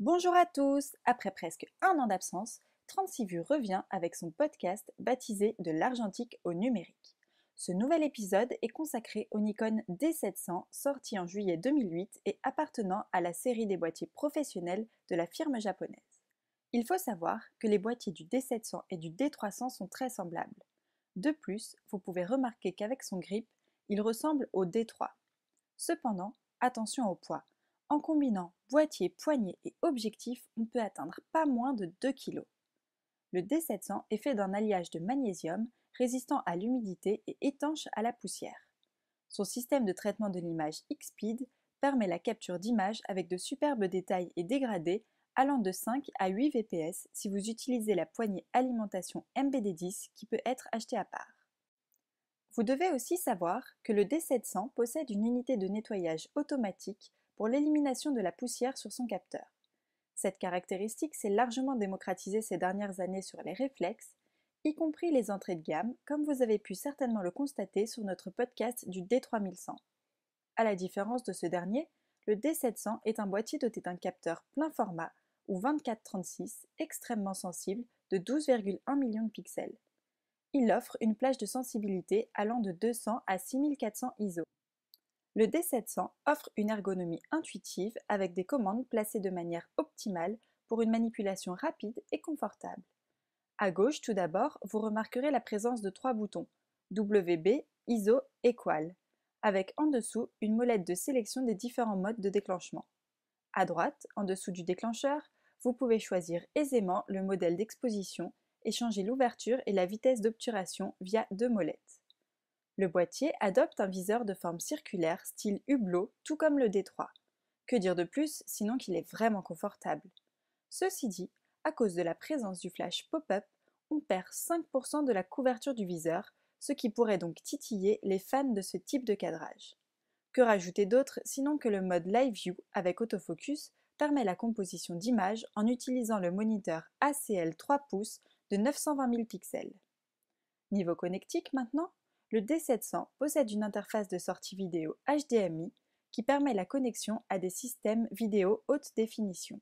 Bonjour à tous! Après presque un an d'absence, 36 vues revient avec son podcast baptisé De l'argentique au numérique. Ce nouvel épisode est consacré au Nikon D700 sorti en juillet 2008 et appartenant à la série des boîtiers professionnels de la firme japonaise. Il faut savoir que les boîtiers du D700 et du D300 sont très semblables. De plus, vous pouvez remarquer qu'avec son grip, il ressemble au D3. Cependant, attention au poids. En combinant boîtier, poignée et objectif, on peut atteindre pas moins de 2 kg. Le D700 est fait d'un alliage de magnésium résistant à l'humidité et étanche à la poussière. Son système de traitement de l'image X-Speed permet la capture d'images avec de superbes détails et dégradés allant de 5 à 8 fps si vous utilisez la poignée alimentation MBD10 qui peut être achetée à part. Vous devez aussi savoir que le D700 possède une unité de nettoyage automatique pour l'élimination de la poussière sur son capteur. Cette caractéristique s'est largement démocratisée ces dernières années sur les réflexes, y compris les entrées de gamme, comme vous avez pu certainement le constater sur notre podcast du D3100. À la différence de ce dernier, le D700 est un boîtier doté d'un capteur plein format ou 24-36 extrêmement sensible de 12,1 millions de pixels. Il offre une plage de sensibilité allant de 200 à 6400 ISO. Le D700 offre une ergonomie intuitive avec des commandes placées de manière optimale pour une manipulation rapide et confortable. À gauche, tout d'abord, vous remarquerez la présence de 3 boutons WB, ISO et Qual, avec en dessous une molette de sélection des différents modes de déclenchement. À droite, en dessous du déclencheur, vous pouvez choisir aisément le modèle d'exposition et changer l'ouverture et la vitesse d'obturation via 2 molettes. Le boîtier adopte un viseur de forme circulaire style hublot, tout comme le D3. Que dire de plus, sinon qu'il est vraiment confortable. Ceci dit, à cause de la présence du flash pop-up, on perd 5% de la couverture du viseur, ce qui pourrait donc titiller les fans de ce type de cadrage. Que rajouter d'autre sinon que le mode Live View avec autofocus permet la composition d'images en utilisant le moniteur ACL 3 pouces de 920 000 pixels. Niveau connectique maintenant, le D700 possède une interface de sortie vidéo HDMI qui permet la connexion à des systèmes vidéo haute définition.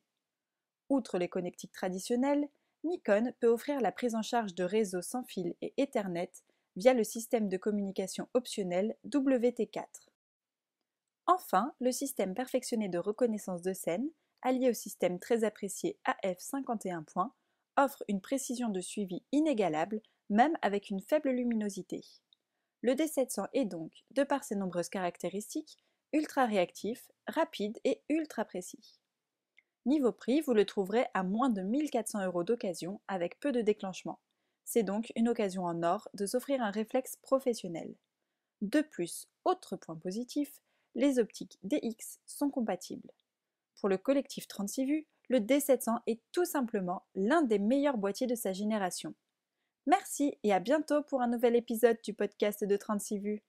Outre les connectiques traditionnels, Nikon peut offrir la prise en charge de réseaux sans fil et Ethernet via le système de communication optionnel WT4. Enfin, le système perfectionné de reconnaissance de scène, allié au système très apprécié AF51 points, offre une précision de suivi inégalable, même avec une faible luminosité. Le D700 est donc, de par ses nombreuses caractéristiques, ultra réactif, rapide et ultra précis. Niveau prix, vous le trouverez à moins de 1 400 € d'occasion avec peu de déclenchement. C'est donc une occasion en or de s'offrir un réflexe professionnel. De plus, autre point positif, les optiques DX sont compatibles. Pour le collectif 36 vues, le D700 est tout simplement l'un des meilleurs boîtiers de sa génération. Merci et à bientôt pour un nouvel épisode du podcast de 36 vues.